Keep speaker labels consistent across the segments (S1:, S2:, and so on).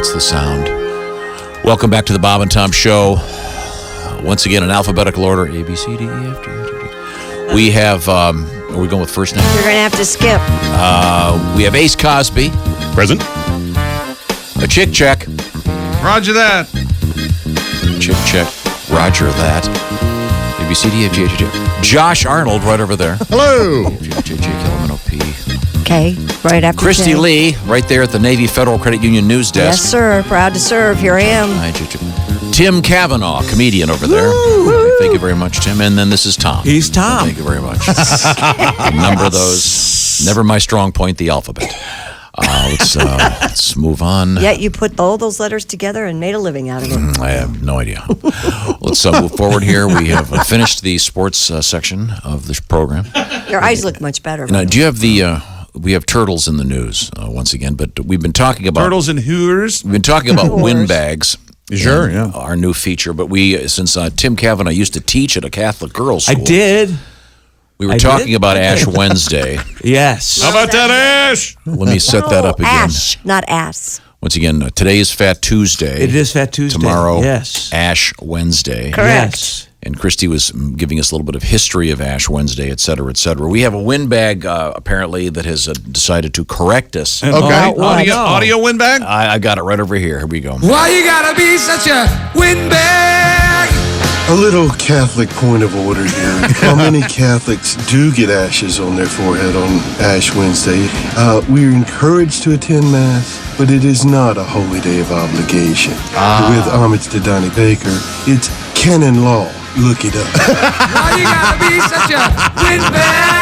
S1: That's the sound. Welcome back to the Bob and Tom Show. Once again, in alphabetical order, A, B, C, D, E, F, G, H, I, J. We have, are we going with first name?
S2: You're going to have to skip.
S1: We have Ace Cosby.
S3: Present.
S1: A chick check.
S4: Roger that.
S1: Chick check. Roger that. A, B, C, D, E, F, G, H, I, J. Josh Arnold right over there.
S3: Hello.
S1: A, J, J, K, L, M, N, O, P.
S2: Okay, right after
S1: Kristi
S2: J.
S1: Lee, right there at the Navy Federal Credit Union news desk.
S2: Yes, sir. Proud to serve. Here I am.
S1: Hi, Tim Cavanagh, comedian over there. Thank you very much, Tim. And then this is Tom.
S5: He's Tom.
S1: Thank you very much. A number of those. Never my strong point, the alphabet. Let's move on.
S2: Yet you put all those letters together and made a living out of it.
S1: I have no idea. Let's move forward here. We have finished the sports section of this program.
S2: Your eyes look much better.
S1: Now, do you have the... we have turtles in the news once again, but we've been talking about...
S4: Turtles and Hooters?
S1: We've been talking about windbags.
S3: Sure, yeah.
S1: Our new feature, but since Tim Cavanagh used to teach at a Catholic girls' school.
S5: I did.
S1: We were talking about Ash Wednesday.
S5: Yes.
S4: How about that, Ash?
S1: Let me set that up again.
S2: Ash, not ass.
S1: Once again, today is Fat Tuesday.
S5: It is Fat Tuesday.
S1: Tomorrow,
S5: yes.
S1: Ash Wednesday.
S2: Correct.
S5: Yes.
S1: And Kristi was giving us a little bit of history of Ash Wednesday, et cetera, et cetera. We have a windbag, apparently, that has decided to correct us.
S3: Okay.
S4: Audio windbag?
S1: I got it right over here. Here we go.
S6: Why you gotta be such a windbag?
S7: A little Catholic point of order here. While many Catholics do get ashes on their forehead on Ash Wednesday, we're encouraged to attend Mass, but it is not a holy day of obligation. With homage to Donnie Baker, it's canon law. Look it up.
S6: Why you gotta be such a windbag?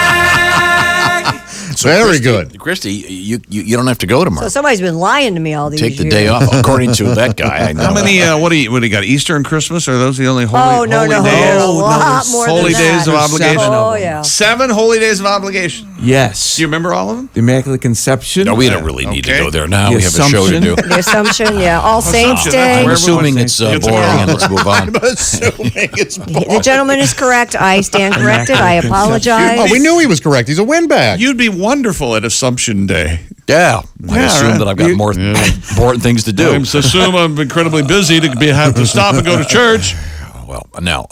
S3: Very good.
S1: Kristi, you don't have to go tomorrow.
S2: So somebody's been lying to me all these years.
S1: Take the day off, according to that guy. I know.
S4: How many, what do you got, Easter and Christmas? Are those the only holy
S2: no,
S4: days?
S2: there's a lot more
S4: Holy
S2: than
S4: days
S2: that.
S4: of obligation?
S2: Oh, yeah.
S4: 7 holy days of obligation.
S5: Yes.
S4: Do you remember all of them?
S5: The Immaculate Conception.
S1: No, we don't really need to go there now.
S5: The
S1: We have a show to do.
S2: The Assumption, yeah. All Saints Day.
S1: I'm assuming it's boring, and let's move on.
S3: I'm assuming it's boring.
S2: The gentleman is correct. I stand corrected. I apologize.
S3: Oh, we knew he was correct. He's a windbag.
S4: You'd be wonderful at Assumption Day.
S1: Yeah, I assume that I've got more important things to do.
S4: I assume I'm incredibly busy to have to stop and go to church.
S1: Well, now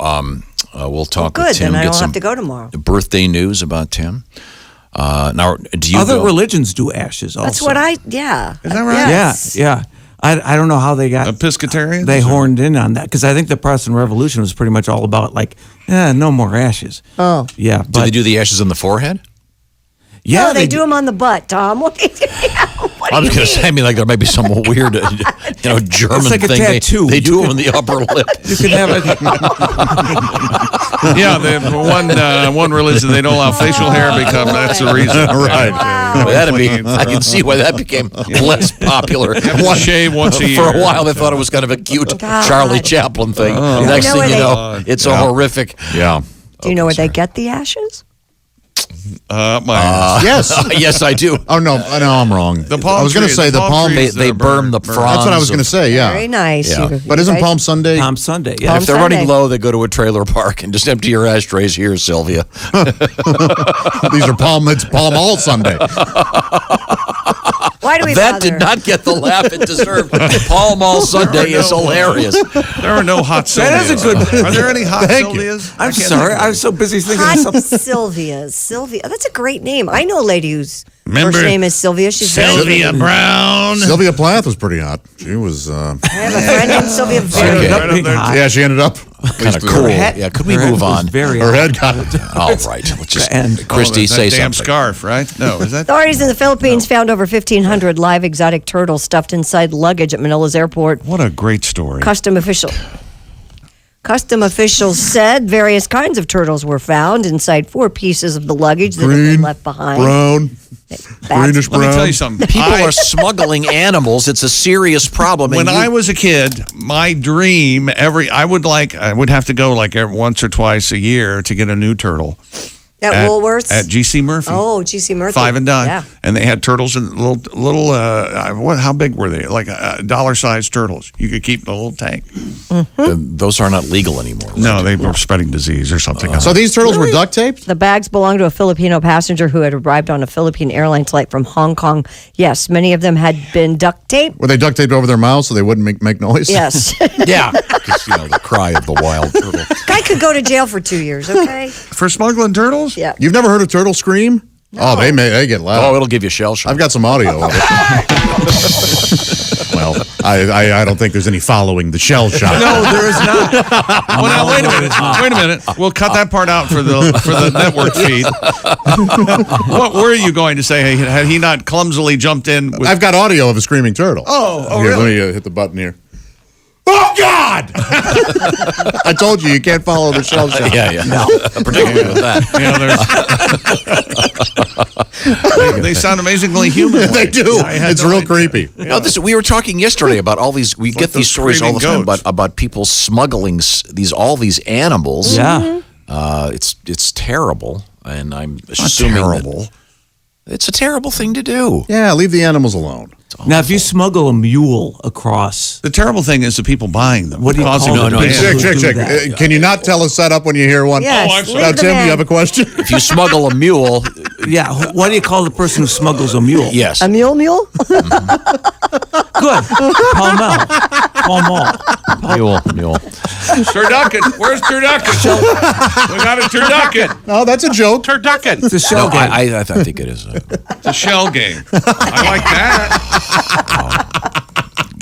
S1: we'll talk
S2: Good,
S1: with Tim.
S2: then I
S1: Get
S2: don't
S1: some
S2: have to go tomorrow.
S1: birthday news about Tim. Now, do you
S5: Other
S1: go?
S5: religions do ashes also.
S2: That's what yeah.
S4: Is that right?
S2: Yes.
S5: Yeah. I don't know how they got...
S4: Episcotarians?
S5: They horned in on that, because I think the Protestant Revolution was pretty much all about, no more ashes.
S2: Oh.
S5: Yeah,
S1: Do
S5: but...
S1: they do the ashes on the forehead?
S5: Yeah,
S2: No, they do them on the butt, Tom. What do you
S1: I was going to say, there might be some weird, German
S5: It's like a
S1: thing.
S5: tattoo.
S1: They do them on the upper lip.
S5: You can have it...
S4: Yeah, one religion, they don't allow facial hair because that's the reason.
S3: Right.
S1: Well, I can see why that became less popular.
S4: Shave once a year.
S1: For a while, they thought it was kind of a cute Charlie Chaplin thing. Next thing you know, it's a horrific.
S3: Yeah.
S2: Do you know where they get the ashes?
S3: Yes.
S1: Yes, I do.
S3: Oh, no, I'm wrong.
S4: The palm
S3: I was going to
S4: trees-
S3: say the palm...
S4: trees
S1: They burn the
S3: That's what I was going to say, yeah.
S2: Very nice.
S1: Yeah.
S3: But isn't Palm Sunday?
S5: Palm Sunday, yeah.
S2: Palm
S1: If they're running
S2: Sunday.
S1: low, they go to a trailer park and just empty your ashtrays here, Sylvia.
S3: These are it's Palm All Sunday.
S2: Why do we
S1: That
S2: bother?
S1: did not get the laugh it deserved. Palm All Sunday is hilarious.
S4: There are no hot Sylvias.
S5: That is a good...
S4: Are there any hot
S3: Thank you.
S4: Sylvias?
S5: I'm sorry. I was so busy thinking of
S2: Hot
S5: something.
S2: Sylvia. That's a great name. I know a lady whose
S4: Remember
S2: first name is Sylvia. She's
S4: Sylvia
S2: very
S4: Brown.
S3: Sylvia Plath was pretty hot. She was...
S2: I have a friend named Sylvia. Very
S1: Okay.
S4: Right up there.
S3: Yeah, she ended up...
S1: Kind of cool. Yeah, could we
S5: Her head
S1: move
S5: was
S1: on?
S5: Very
S3: Her head got it.
S1: All right. Let's just,
S5: And-
S1: Kristi,
S4: that
S1: say
S4: damn
S1: something.
S4: scarf, right? No, is that?
S2: Authorities in the Philippines found over 1,500 live exotic turtles stuffed inside luggage at Manila's airport.
S4: What a great story.
S2: Custom officials said various kinds of turtles were found inside 4 pieces of the luggage that had been
S3: Green,
S2: left behind.
S3: brown,
S2: Bats-
S3: greenish
S4: Let me tell
S3: brown.
S4: you something.
S1: People are smuggling animals. It's a serious problem.
S4: When I was a kid, my dream I would have to go every once or twice a year to get a new turtle.
S2: At Woolworths?
S4: At G.C. Murphy.
S2: Oh, G.C. Murphy.
S4: 5 and dime.
S2: Yeah.
S4: And they had turtles in little how big were they? Like dollar-sized turtles. You could keep in a little tank.
S1: Those are not legal anymore. Right?
S4: No, they were spreading disease or something.
S3: So these turtles were duct taped?
S2: The bags belonged to a Filipino passenger who had arrived on a Philippine Airlines flight from Hong Kong. Yes, many of them had been duct taped.
S3: Were they duct taped over their mouths so they wouldn't make noise?
S2: Yes.
S1: Yeah. Just, the cry of the wild turtle.
S2: Guy could go to jail for 2 years, okay?
S4: For smuggling turtles?
S2: Yeah.
S3: You've never heard a turtle scream? No. Oh, they get loud.
S1: Oh, it'll give you shell shock.
S3: I've got some audio of it. Well, I don't think there's any following the shell shock.
S5: No, there is not.
S4: Oh, now wait a minute. Wait a minute. We'll cut that part out for the network feed. What were you going to say? Hey, had he not clumsily jumped in?
S3: I've got audio of a screaming turtle.
S4: Oh,
S3: Here,
S4: really?
S3: let me hit the button here. Oh, God! I told you can't follow the shell shock.
S1: Yeah. No. Particularly with that.
S4: They sound amazingly human.
S3: They do. It's real creepy.
S1: No, we were talking yesterday about all these. We get these stories all the time about people smuggling all these animals.
S5: Yeah.
S1: It's terrible, and I'm assuming that it's a terrible thing to do.
S3: Yeah, leave the animals alone.
S5: Now, if you smuggle a mule across,
S4: The terrible thing is the people buying them.
S5: What do you call
S4: Causing
S5: them?
S4: the
S5: No,
S4: demand.
S3: Check. Can you not tell a setup when you hear one?
S2: Yes,
S4: I'm sorry.
S3: Now,
S2: leave the
S3: Tim,
S2: man.
S3: you have a question?
S1: If you smuggle a mule,
S5: yeah, what do you call the person who smuggles a mule?
S1: yes.
S2: A mule?
S5: Good. Pall Mall.
S1: Mule.
S4: Turducken. Where's Turducken? We got a Turducken.
S3: No, that's a joke.
S4: Turducken.
S5: It's a shell game.
S1: I think it is.
S4: It's a shell game. I like that.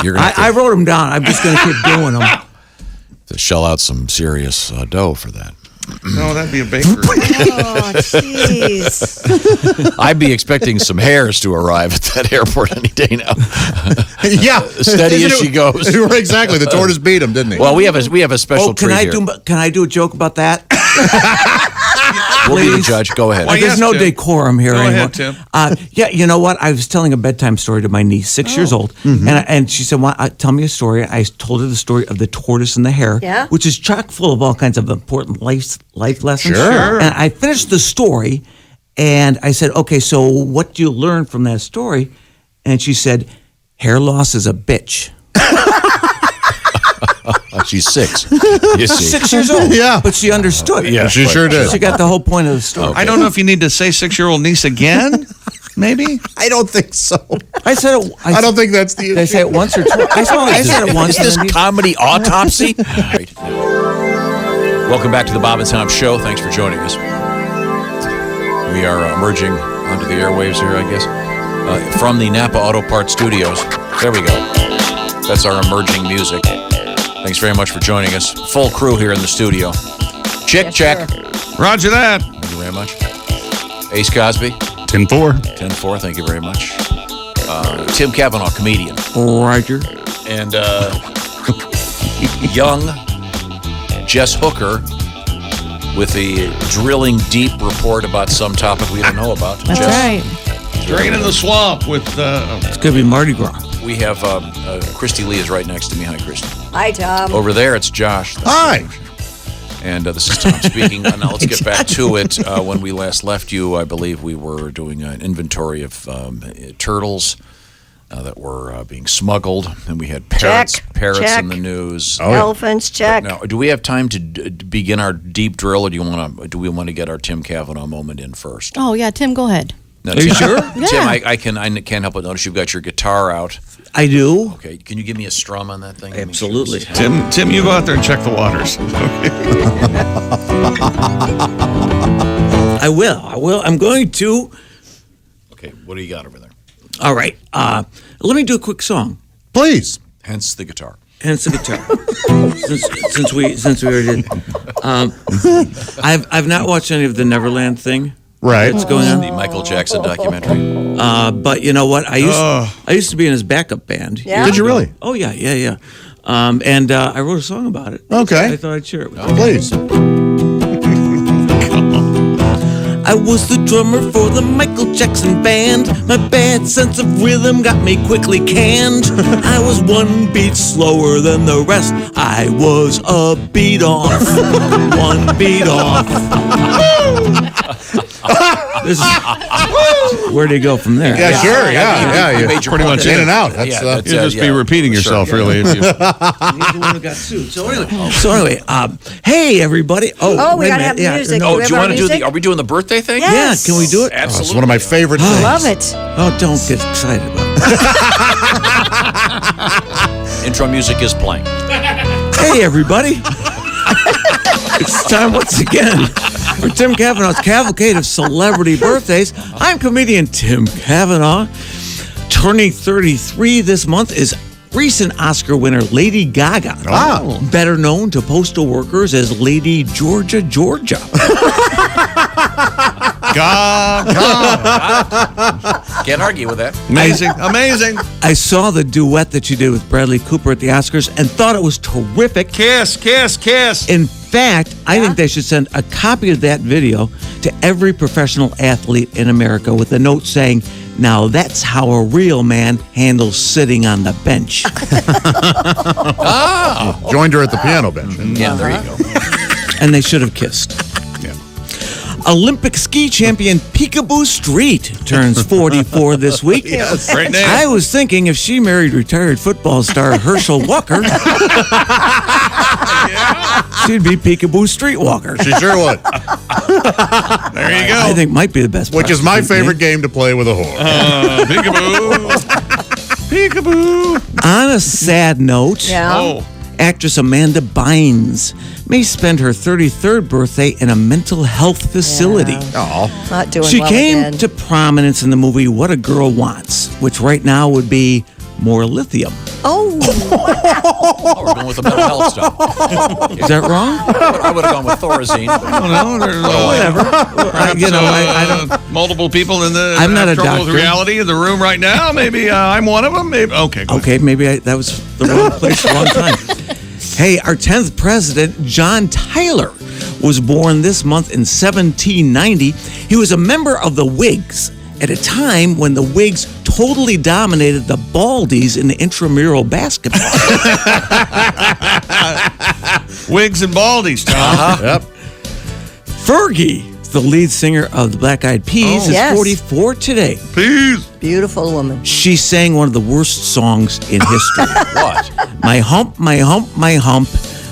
S1: You're gonna have
S5: I wrote them down. I'm just going to keep doing them.
S1: to shell out some serious dough for that.
S4: No, that'd be a bakery.
S2: Oh, jeez.
S1: I'd be expecting some hares to arrive at that airport any day now.
S3: Yeah.
S1: Steady as she goes.
S3: Exactly. The tortoise beat him, didn't he?
S1: Well, we have a special
S5: Oh, can
S1: treat
S5: I
S1: here.
S5: can I do a joke about that?
S1: We'll be the
S5: please?
S1: judge. Go ahead.
S4: Why,
S5: There's
S4: yes,
S5: no
S4: Tim.
S5: decorum here
S4: Go
S5: anymore.
S4: ahead, Tim.
S5: Yeah, you know what? I was telling a bedtime story to my niece, 6 years old, and she said, well, "Tell me a story." I told her the story of the tortoise and the hare,
S2: Yeah.
S5: which is chock full of all kinds of important life lessons.
S3: Sure.
S5: And I finished the story, and I said, "Okay, so what do you learn from that story?" And she said, "Hair loss is a bitch."
S1: She's 6. You see.
S5: 6 years old.
S3: Yeah.
S5: But she understood.
S1: Yeah,
S3: she sure did.
S5: She got the whole point of the story.
S4: I don't know if you need to say 6-year-old niece again. Maybe.
S3: I don't think so.
S5: I said it.
S3: I don't think that's the
S5: Did I say it once or twice? I said it once.
S1: Is this
S5: and then
S1: comedy autopsy? Right. Welcome back to the Bob and Tom Show. Thanks for joining us. We are emerging onto the airwaves here, I guess, from the Napa Auto Parts Studios. There we go. That's our emerging music. Thanks very much for joining us. Full crew here in the studio. Chick, check.
S2: sir.
S4: Roger that.
S1: Thank you very much. Ace Cosby,
S3: 10-4.
S1: 10-4. Thank you very much. Tim Cavanagh, comedian.
S5: Roger.
S1: And young Jess Hooker with the drilling deep report about some topic we don't know about.
S2: That's
S1: Jess,
S2: right.
S4: Drain in the swamp with.
S5: It's going to be Mardi Gras.
S1: we have Kristi Lee is right next to me. Hi, Kristi.
S2: Hi, Tom.
S1: Over there, it's Josh.
S3: Hi.
S1: And this is Tom speaking. Now let's get back to it. When we last left you, I believe we were doing an inventory of turtles that were being smuggled, and we had parrots
S2: Check.
S1: in the news.
S3: Oh, yeah.
S2: Elephants, check.
S1: Now, do we have time to begin our deep drill, or do we want to get our Tim Cavanagh moment in first?
S8: Oh, yeah, Tim, go ahead.
S1: Now,
S5: Are you
S1: Tim,
S5: sure?
S1: Tim,
S8: Yeah.
S1: I can't help but notice you've got your guitar out.
S5: I do.
S1: Okay, can you give me a strum on that thing?
S5: Absolutely.
S4: Tim, you go out there and check the waters.
S5: I will. I'm going to.
S1: Okay, what do you got over there?
S5: All right. Let me do a quick song.
S3: Please.
S1: Hence the guitar.
S5: Hence the guitar. since we already did. I've not watched any of the Neverland thing.
S3: Right.
S5: That's going on.
S1: The Michael Jackson documentary.
S5: But you know what? I used to be in his backup band.
S2: Yeah?
S3: Did you really?
S5: Oh yeah. And I wrote a song about it.
S3: Okay.
S5: I thought I'd share it with you.
S3: Please.
S5: I was the drummer for the Michael Jackson band. My bad sense of rhythm got me quickly canned. I was one beat slower than the rest. I was a beat off. One beat off. This is, where do you go from there?
S3: Yeah, sure. Yeah.
S1: You
S3: You
S1: made your
S4: pretty
S1: point
S4: much
S1: there.
S3: in and out.
S1: Yeah,
S3: That's,
S1: that's,
S4: You'll just be repeating yourself,
S1: Sure,
S4: really. If you,
S5: He's the one who got sued. So anyway, hey everybody.
S2: Oh, we
S5: wait a
S2: gotta have
S5: minute.
S2: music.
S1: Oh,
S2: we
S1: do you
S2: our
S1: want to do
S2: music?
S1: the? Are we doing the birthday thing?
S2: Yeah.
S5: Yeah,
S2: Yes.
S5: can we do it?
S1: Absolutely.
S3: It's one of my favorite things.
S2: Love it.
S5: Oh, don't get excited about it.
S1: Intro music is playing.
S5: Hey everybody. It's time once again for Tim Cavanagh's Cavalcade of Celebrity Birthdays. I'm comedian Tim Cavanagh. Turning 33 this month is recent Oscar winner Lady Gaga. Better known to postal workers as Lady Georgia.
S1: Can't argue with that.
S4: amazing.
S5: I saw the duet that she did with Bradley Cooper at the Oscars and thought it was terrific.
S4: Kiss.
S5: In fact, I think they should send a copy of that video to every professional athlete in America with a note saying, "Now that's how a real man handles sitting on the bench."
S3: Joined her at the piano bench.
S1: Yeah, there you go.
S5: And they should have kissed. Olympic ski champion Peekaboo Street turns 44 this week.
S4: Great name.
S5: I was thinking if she married retired football star Herschel Walker, she'd be Peekaboo Street Walker.
S3: She sure would.
S4: There you go.
S5: I think might be the best.
S3: Which is my
S5: prostitute
S3: favorite game to play with a whore.
S4: Peekaboo.
S5: On a sad note,
S2: Yeah.
S4: Oh.
S5: actress Amanda Bynes may spend her 33rd birthday in a mental health facility.
S3: Oh,
S2: Not doing
S5: She
S2: well
S5: came
S2: again.
S5: to prominence in the movie What a Girl Wants, which right now would be more lithium.
S2: Oh,
S1: Oh, we're going with the mental health stuff.
S5: Is that wrong?
S1: I would have gone with Thorazine. But
S4: No, there's
S5: Whatever. I don't.
S4: multiple people in the
S5: I'm not a
S4: trouble
S5: doctor.
S4: with reality in the room right now. Maybe I'm one of them. Maybe okay. Go ahead.
S5: Okay, maybe that was the wrong place, the wrong time. Hey, our 10th president, John Tyler, was born this month in 1790. He was a member of the Whigs at a time when the Whigs totally dominated the Baldies in intramural basketball.
S4: Wigs and baldies, Tom.
S3: yep.
S5: Fergie, the lead singer of the Black Eyed Peas, is
S2: Yes.
S5: 44 today.
S4: Please.
S2: beautiful woman.
S5: She sang one of the worst songs in history.
S1: what?
S5: My hump, my hump, my hump,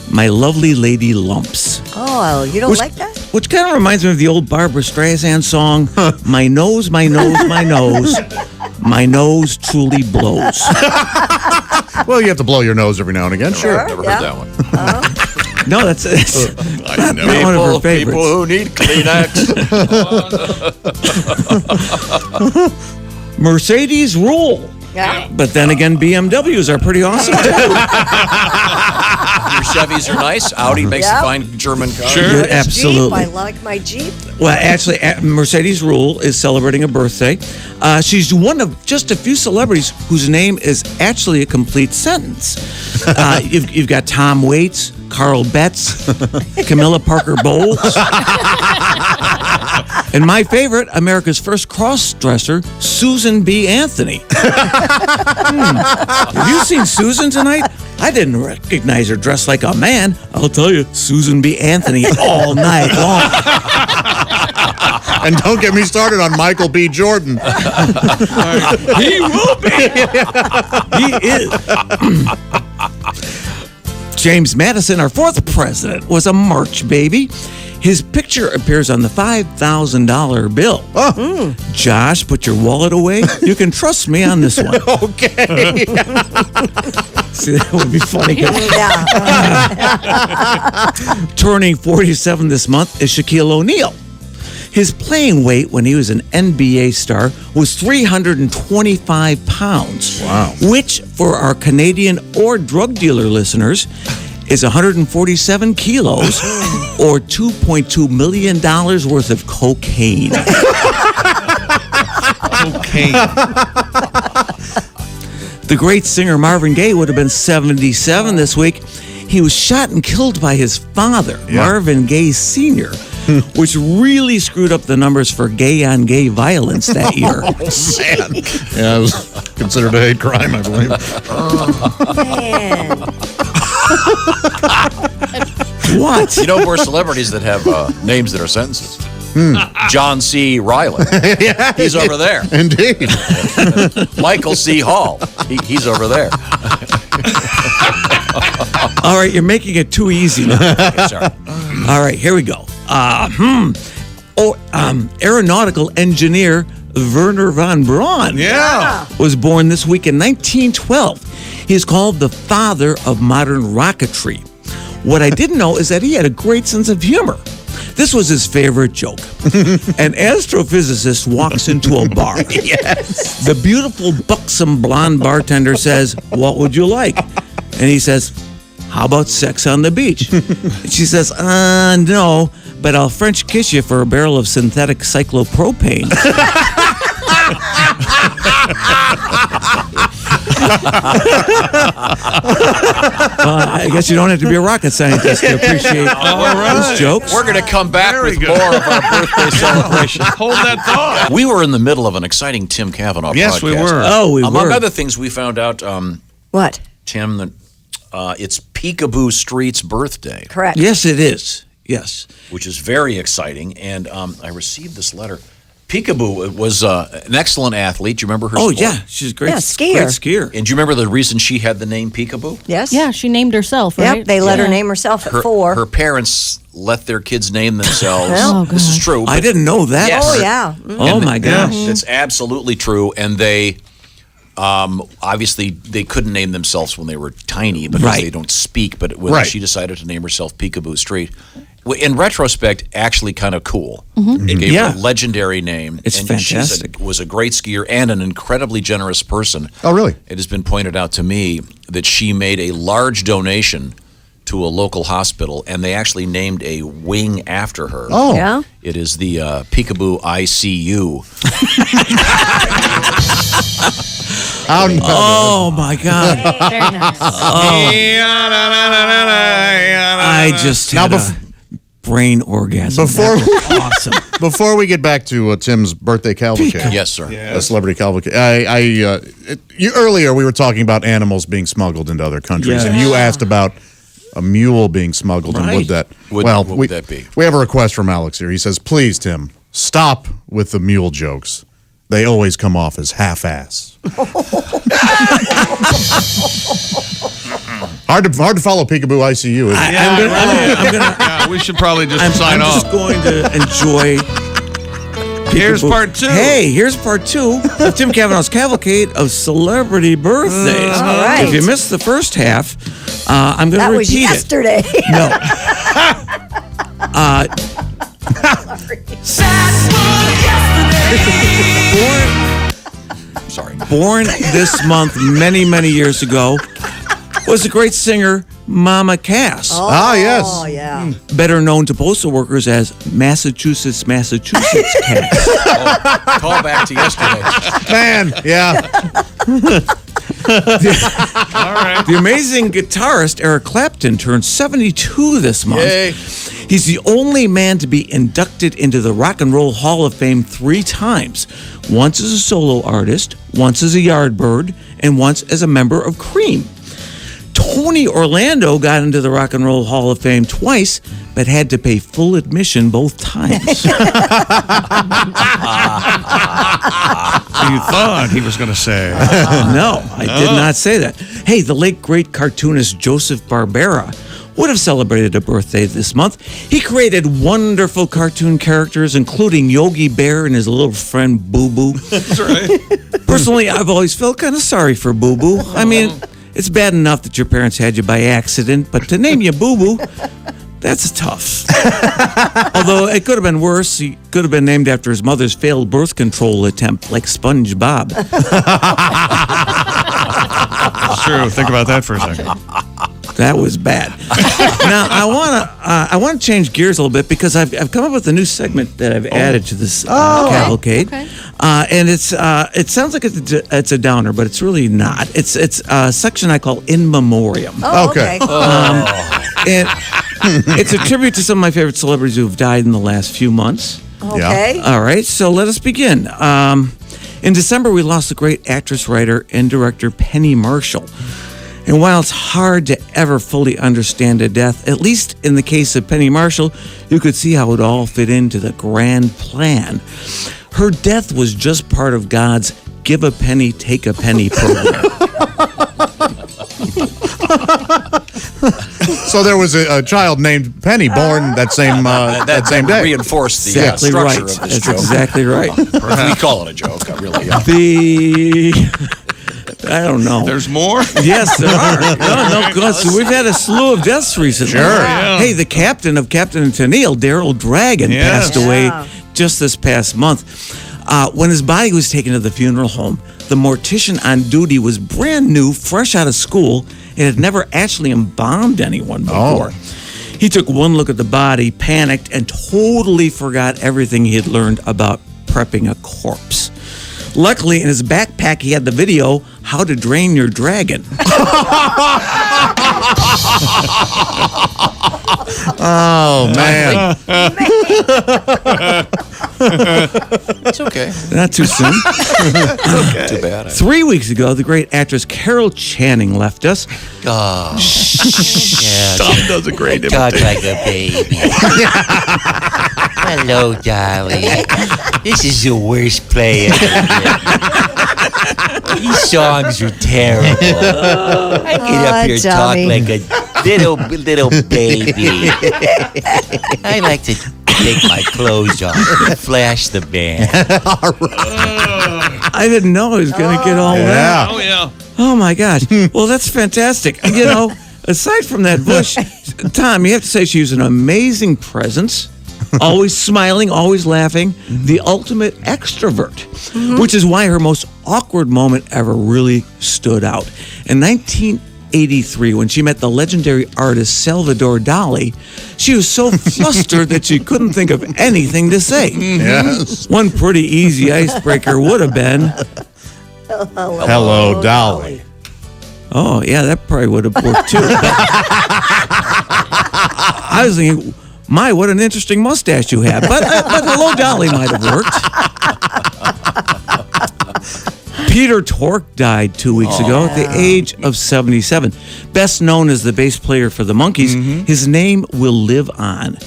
S5: my lovely lady lumps.
S2: Oh, you don't like that?
S5: Which kind of reminds me of the old Barbara Streisand song, My nose, my nose, my nose, my nose truly blows.
S3: Well, you have to blow your nose every now and again. Sure.
S1: Never
S2: Yeah.
S1: heard that one.
S5: No, that's
S4: I know.
S5: not one of her
S1: People
S5: favorites.
S1: who need Kleenex.
S5: Mercedes rule.
S2: Yeah.
S5: But then again, BMWs are pretty awesome too.
S1: Your Chevys are nice. Audi makes
S2: Yeah.
S1: a fine German car.
S4: Sure.
S5: You're
S2: Jeep,
S5: absolutely.
S2: I like my Jeep.
S5: Well, actually, Mercedes Rule is celebrating a birthday. She's one of just a few celebrities whose name is actually a complete sentence. You've got Tom Waits, Carl Betts, Camilla Parker Bowles, and my favorite, America's first cross-dresser, Susan B. Anthony. Have you seen Susan tonight? I didn't recognize her dressed like a man. I'll tell you, Susan B. Anthony all night long.
S3: And don't get me started on Michael B. Jordan.
S5: He will be. He is. James Madison, our fourth president, was a March baby. His picture appears on the $5,000 bill. Josh, put your wallet away. You can trust me on this one.
S3: Okay.
S5: See, that would be funny.
S2: Yeah.
S5: Turning 47 this month is Shaquille O'Neal. His playing weight when he was an NBA star was 325 pounds.
S3: Wow.
S5: Which, for our Canadian or drug dealer listeners, is 147 kilos or $2.2 million worth of cocaine.
S4: Okay.
S5: The great singer Marvin Gaye would have been 77 this week. He was shot and killed by his father, Marvin Gaye Sr., which really screwed up the numbers for gay-on-gay violence that year.
S3: Man. Yeah, it was considered a hate crime, I believe.
S2: Man.
S5: What?
S1: You know more celebrities that have names that are sentences. John C. Riley. He's over there.
S3: Indeed.
S1: Michael C. Hall. He's over there.
S5: All right, you're making it too easy now.
S1: Okay, sorry.
S5: All right, here we go. Aeronautical engineer Wernher von Braun was born this week in 1912. He's called the father of modern rocketry. What I didn't know is that he had a great sense of humor. This was his favorite joke. An astrophysicist walks into a bar.
S3: Yes.
S5: The beautiful, buxom blonde bartender says, "What would you like?" And he says, "How about sex on the beach?" And she says, "No, but I'll French kiss you for a barrel of synthetic cyclopropane." I guess you don't have to be a rocket scientist to appreciate those jokes.
S1: We're going to come back with more of our birthday celebration.
S4: Hold that thought.
S1: We were in the middle of an exciting Tim Cavanagh
S4: Yes,
S1: broadcast.
S4: we were.
S5: Oh, we
S1: Among
S5: were.
S1: other things, we found out,
S2: What?
S1: Tim, that it's Peekaboo Street's birthday,
S2: Correct.
S5: Yes, it is. Yes.
S1: which is very exciting. And I received this letter. Peekaboo was an excellent athlete. Do you remember her
S5: Oh,
S1: sport?
S5: yeah. She's a great,
S2: Yeah, skier.
S5: great skier.
S1: And do you remember the reason she had the name Peekaboo?
S2: Yes.
S8: Yeah, she named herself, right?
S2: Yep. They let her
S8: Yeah.
S2: name herself at
S1: Her,
S2: 4.
S1: her parents let their kids name themselves.
S2: Oh,
S1: This is true.
S5: I didn't know that.
S1: Yes.
S2: Oh, yeah.
S5: Oh, my gosh.
S1: It's absolutely true. And they obviously they couldn't name themselves when they were tiny because
S5: Right.
S1: they don't speak. But when
S3: Right.
S1: she decided to name herself Peekaboo Street, in retrospect, actually kind of cool. It gave
S5: Yeah.
S1: her a legendary name.
S5: It's
S1: and
S5: fantastic.
S1: She was a great skier and an incredibly generous person.
S3: Oh, really?
S1: It has been pointed out to me that she made a large donation to a local hospital, and they actually named a wing after her.
S3: Oh.
S2: Yeah.
S1: It is the Peekaboo ICU.
S5: Oh, my God.
S8: Very nice.
S5: I just
S3: Now
S5: had a brain orgasm.
S3: Before-
S5: That was awesome.
S3: Before we get back to Tim's birthday cavalcade,
S1: Yes, sir.
S3: a celebrity cavalcade. Earlier we were talking about animals being smuggled into other countries,
S5: Yes.
S3: and you asked about a mule being smuggled, and would
S5: Right.
S3: that?
S1: What would that be?
S3: We have a request from Alex here. He says, "Please, Tim, stop with the mule jokes. They always come off as half-ass." Hard to follow Peekaboo ICU. Isn't it?
S5: I'm gonna,
S4: Yeah, we should probably just
S5: I'm
S4: sign off.
S5: just going to enjoy.
S4: Here's
S5: Peekaboo.
S4: part 2.
S5: Hey, here's part 2 of Tim Cavanagh's cavalcade of celebrity birthdays.
S2: All right.
S5: If you missed the first half, I'm going
S2: That
S5: to
S2: was
S5: repeat it.
S2: yesterday.
S5: No.
S1: Sorry.
S5: Born this month many, many years ago was the great singer Mama Cass,
S3: Ah, yes.
S2: Oh, yeah.
S5: better known to postal workers as Massachusetts Cass.
S1: Call back to yesterday.
S3: Man, yeah.
S5: The amazing guitarist Eric Clapton turned 72 this month.
S1: Yay.
S5: He's the only man to be inducted into the Rock and Roll Hall of Fame 3 times. Once as a solo artist, once as a Yardbird, and once as a member of Cream. Tony Orlando got into the Rock and Roll Hall of Fame twice, but had to pay full admission both times.
S4: You thought he was going to say.
S5: No, I did not say that. Hey, the late great cartoonist Joseph Barbera would have celebrated a birthday this month. He created wonderful cartoon characters, including Yogi Bear and his little friend Boo Boo.
S4: That's right.
S5: Personally, I've always felt kind of sorry for Boo Boo. I mean, it's bad enough that your parents had you by accident, but to name you Boo Boo, that's tough. Although it could have been worse. He could have been named after his mother's failed birth control attempt, like SpongeBob.
S4: It's true. Think about that for a second.
S5: That was bad. Now I want to change gears a little bit because I've come up with a new segment that I've added to this cavalcade,
S8: Okay.
S5: and it sounds like it's a downer, but it's really not. It's a section I call In Memoriam,
S2: Oh,
S3: Okay.
S5: and it's a tribute to some of my favorite celebrities who have died in the last few months.
S2: Okay.
S5: All right, so let us begin. In December, we lost the great actress, writer, and director Penny Marshall. And while it's hard to ever fully understand a death, at least in the case of Penny Marshall, you could see how it all fit into the grand plan. Her death was just part of God's give a penny, take a penny program.
S3: So there was a child named Penny born that same day.
S1: Reinforced the
S5: Exactly
S1: structure
S5: right.
S1: of this
S5: That's
S1: joke.
S5: exactly right.
S1: We call it a joke, really. Yeah.
S5: I don't know.
S4: There's more?
S5: Yes, there are. No, so we've had a slew of deaths recently.
S3: Sure.
S4: Yeah.
S5: Hey, the captain of Captain and Tennille, Daryl Dragon,
S4: Yes.
S5: passed away just this past month. When his body was taken to the funeral home, the mortician on duty was brand new, fresh out of school, and had never actually embalmed anyone before. He took one look at the body, panicked, and totally forgot everything he had learned about prepping a corpse. Luckily, in his backpack, he had the video, How to Drain Your Dragon.
S3: Oh, man.
S1: It's okay.
S5: Not too soon.
S1: Too bad.
S5: 3 weeks ago, the great actress Carol Channing left us.
S1: Oh.
S4: Tom does a great
S9: Talk
S4: imitation.
S9: like a baby. Hello, darling. This is the worst play ever. These songs are terrible. I get up here and talk
S2: Tommy.
S9: like a little baby. I like to take my clothes off and flash the band.
S5: I didn't know he was going to get all that.
S4: Oh, yeah.
S5: Oh, my gosh. Well, that's fantastic. You know, aside from that bush, Tom, you have to say she was an amazing presence. Always smiling, always laughing, the ultimate extrovert, which is why her most awkward moment ever really stood out. In 1983, when she met the legendary artist Salvador Dali, she was so flustered that she couldn't think of anything to say.
S3: Yes.
S5: One pretty easy icebreaker would have been,
S3: Hello, Dolly.
S5: oh, yeah, that probably would have worked too. I was thinking, my, what an interesting mustache you have. But hello, Dolly might have worked. Peter Tork died 2 weeks ago at the age of 77. Best known as the bass player for the Monkees, his name will live on.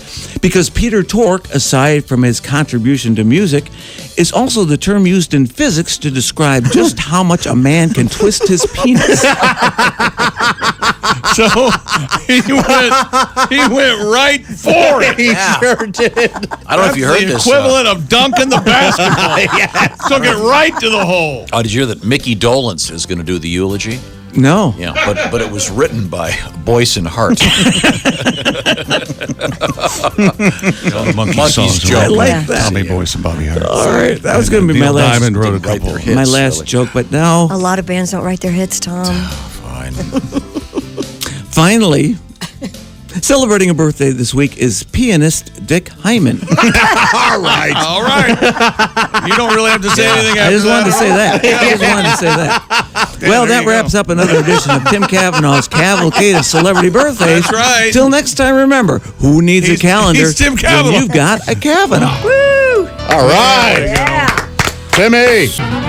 S5: Because Peter Tork, aside from his contribution to music, is also the term used in physics to describe just how much a man can twist his penis.
S4: So he went right for it.
S3: He sure did.
S1: I don't know if you heard
S4: the
S1: this.
S4: equivalent of dunking the basketball. Took it right to the hole.
S1: Did you hear that Mickey Dolenz is going to do the eulogy?
S5: No.
S1: Yeah, but it was written by Boyce and Hart. Monkey's joke.
S5: I like that.
S4: Tommy Boyce and Bobby Hart.
S5: All right, that was going to be my
S4: Neil
S5: last,
S4: Diamond wrote a
S1: Didn't write
S4: couple.
S1: their hits,
S5: my last
S1: really.
S5: joke, but now,
S2: A lot of bands don't write their hits, Tom.
S1: Fine.
S5: finally, celebrating a birthday this week is pianist Dick Hyman.
S4: All right. You don't really have to say anything after
S5: I just wanted to say that. Well,
S4: there
S5: that
S4: you
S5: wraps
S4: go.
S5: up another edition of Tim Cavanaugh's Cavalcade of Celebrity Birthdays.
S4: That's right.
S5: Till next time, remember, who needs a calendar
S4: he's Tim
S5: when
S4: Cavanagh.
S5: you've got a Cavanagh?
S3: All right.
S2: Yeah.
S3: Timmy.